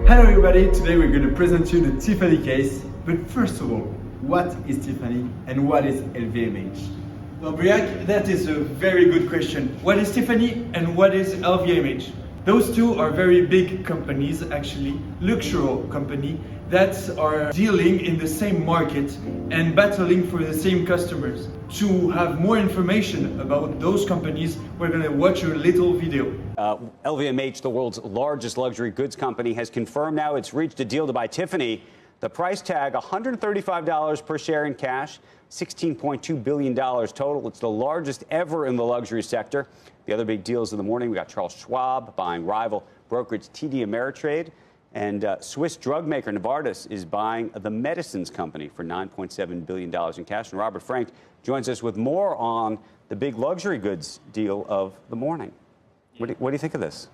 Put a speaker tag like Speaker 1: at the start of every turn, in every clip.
Speaker 1: Hello everybody, today we're going to present you the Tiffany case. But first of all, what is Tiffany and what is LVMH? Well, Briac, that is a very good question. What is Tiffany and what is LVMH? Those two are very big companies, actually, luxury company that are dealing in the same market and battling for the same customers. To have more information about those companies, we're going to watch a little video.
Speaker 2: LVMH, the world's largest luxury goods company, has confirmed now it's reached a deal to buy Tiffany. The price tag, $135 per share in cash, $16.2 billion total. It's the largest ever in the luxury sector. The other big deals of the morning, we got Charles Schwab buying rival brokerage TD Ameritrade, and Swiss drug maker Novartis is buying the medicines company for $9.7 billion in cash. And Robert Frank joins us with more on the big luxury goods deal of the morning. What do you think of this?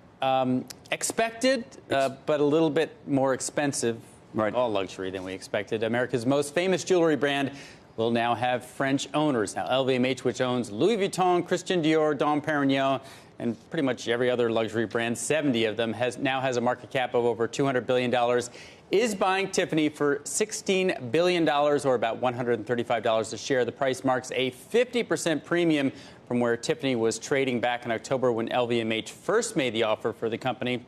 Speaker 3: Expected, but a little bit more expensive.
Speaker 2: Right.
Speaker 3: All luxury than we expected. America's most famous jewelry brand will now have French owners. Now, LVMH, which owns Louis Vuitton, Christian Dior, Dom Perignon, and pretty much every other luxury brand, 70 of them, now has a market cap of over $200 billion, is buying Tiffany for $16 billion, or about $135 a share. The price marks a 50% premium from where Tiffany was trading back in October when LVMH first made the offer for the company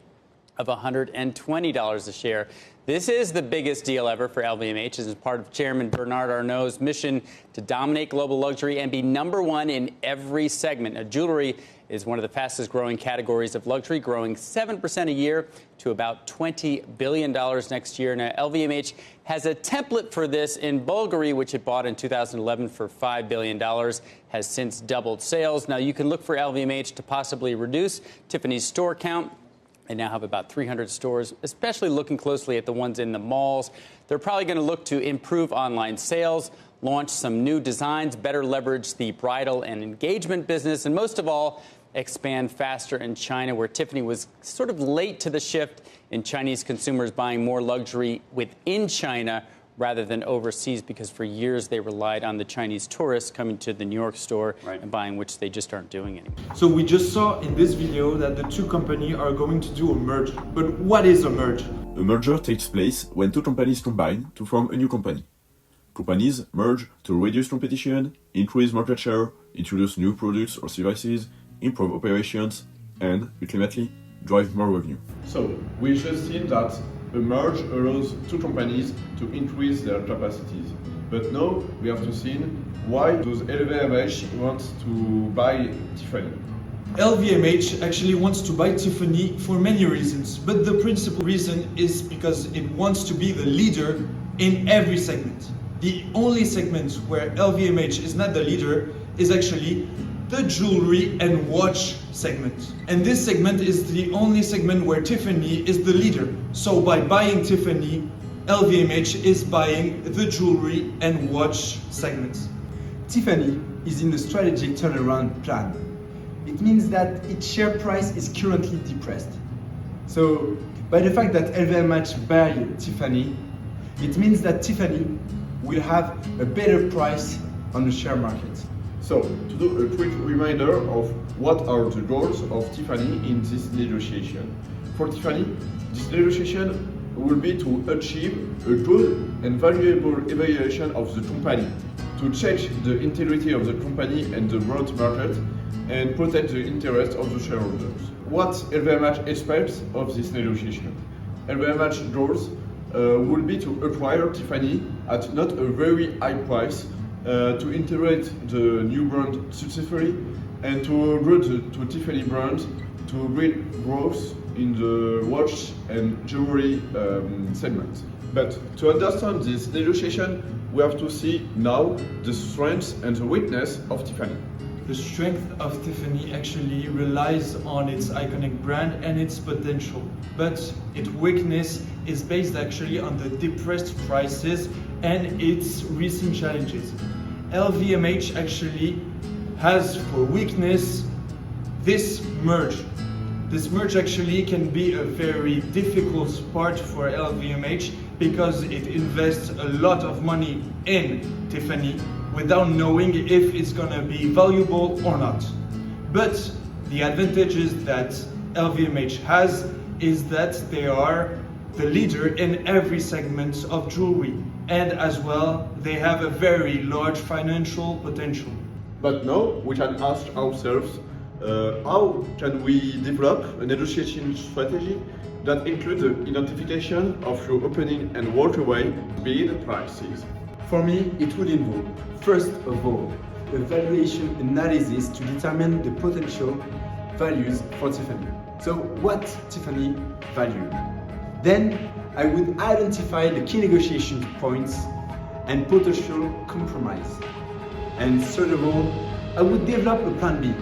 Speaker 3: of $120 a share. This is the biggest deal ever for LVMH. This is part of Chairman Bernard Arnault's mission to dominate global luxury and be #1 in every segment. Now, jewelry is one of the fastest growing categories of luxury, growing 7% a year to about $20 billion next year. Now, LVMH has a template for this in Bulgari, which it bought in 2011 for $5 billion, has since doubled sales. Now, you can look for LVMH to possibly reduce Tiffany's store count. They now have about 300 stores, especially looking closely at the ones in the malls. They're probably going to look to improve online sales, launch some new designs, better leverage the bridal and engagement business, and most of all, expand faster in China, where Tiffany was sort of late to the shift in Chinese consumers buying more luxury within China rather than overseas, because for years they relied on the Chinese tourists coming to the New York store and buying, which they just aren't doing anymore.
Speaker 1: So we just saw in this video that the two companies are going to do a merge. But what is a merge?
Speaker 4: A merger takes place when two companies combine to form a new company. Companies merge to reduce competition, increase market share, introduce new products or services, improve operations, and ultimately drive more revenue.
Speaker 5: So we just seen that a merge allows two companies to increase their capacities. But now we have to see why does LVMH want to buy Tiffany.
Speaker 1: LVMH actually wants to buy Tiffany for many reasons, but the principal reason is because it wants to be the leader in every segment. The only segment where LVMH is not the leader is actually the jewelry and watch segment. And this segment is the only segment where Tiffany is the leader. So by buying Tiffany, LVMH is buying the jewelry and watch segments.
Speaker 6: Tiffany is in a strategic turnaround plan. It means that its share price is currently depressed. So by the fact that LVMH buys Tiffany, it means that Tiffany will have a better price on the share market.
Speaker 5: So, to do a quick reminder of what are the goals of Tiffany in this negotiation. For Tiffany, this negotiation will be to achieve a good and valuable evaluation of the company, to check the integrity of the company and the broad market, and protect the interests of the shareholders. What LVMH expects of this negotiation? LVMH goals will be to acquire Tiffany at not a very high price, to integrate the new brand successfully, and to grow the Tiffany brand to bring growth in the watch and jewelry segment. But to understand this negotiation, we have to see now the strengths and the weakness of Tiffany.
Speaker 1: The strength of Tiffany actually relies on its iconic brand and its potential, but its weakness is based actually on the depressed prices and its recent challenges. LVMH actually has for weakness this merge. This merge actually can be a very difficult part for LVMH because it invests a lot of money in Tiffany without knowing if it's gonna be valuable or not. But the advantages that LVMH has is that they are the leader in every segment of jewelry, and as well, they have a very large financial potential.
Speaker 5: But now we can ask ourselves, how can we develop a negotiation strategy that includes the identification of your opening and walkaway bid prices?
Speaker 6: For me, it would involve, first of all, a valuation analysis to determine the potential values for Tiffany. So what Tiffany value? Then I would identify the key negotiation points and potential compromise. And third of all, I would develop a plan B.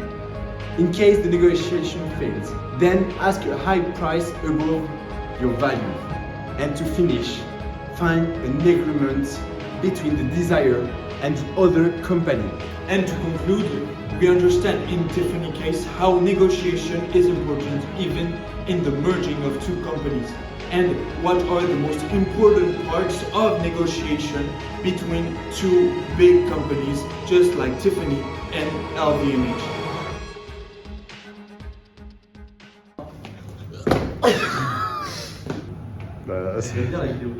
Speaker 6: In case the negotiation fails, then ask a high price above your value. And to finish, find an agreement between the desire and the other company.
Speaker 1: And to conclude, we understand in Tiffany case how negotiation is important even in the merging of two companies, and what are the most important parts of negotiation between two big companies just like Tiffany and LVMH.
Speaker 5: C'est bien la vidéo.